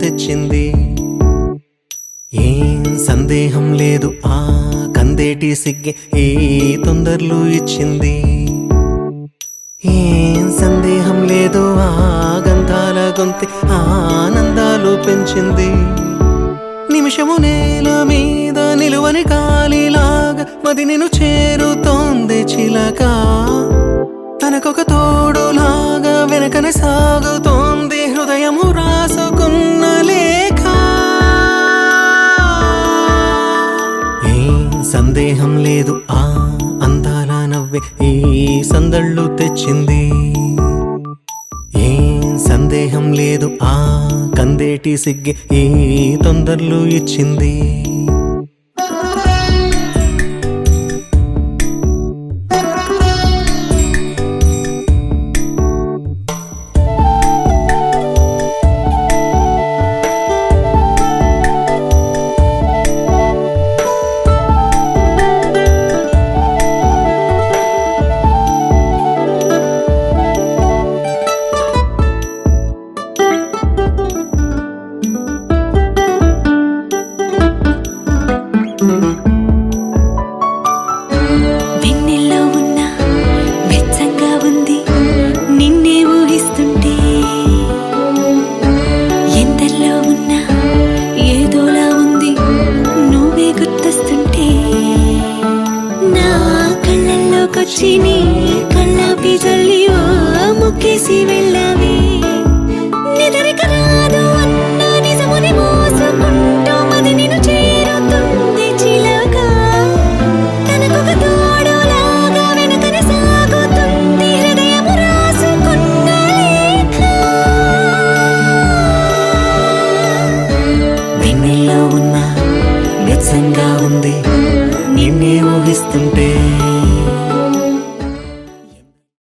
తెచ్చింది. ఏం సందేహం లేదు ఆ కందేటి సిగ్గే ఈ తొందరలు ఇచ్చింది. ఏం సందేహం లేదు ఆ గంధాల గొంతి ఆనందాలు పెంచింది. నిమిషము నేల మీద నిలువని కాలిలాగా మది నిన్ను చేరుతోంది చిలక. తనకొక తోడులాగా వెనకనే సాగుతోంది హృదయము రాసుకున్న లేఖ. ఏం సందేహం లేదు ఆ అందాల నవ్వే ఈ సందళ్ళు తెచ్చింది. ఏం సందేహం లేదు ఆ కందేటి సిగ్గే ఈ తొందరలు ఇచ్చింది. వెన్నెల్లో ఉన్న వెచ్చంగా ఉంది నిన్నే ఊహిస్తుంటే. ఎందల్లో ఉన్న ఏదోలా ఉంది నువ్వే గుర్తొస్తుంటే. నా కళ్ళల్లోకొచ్చి నీ కళ్ళాపి జల్లి ఓ ముక్కేసి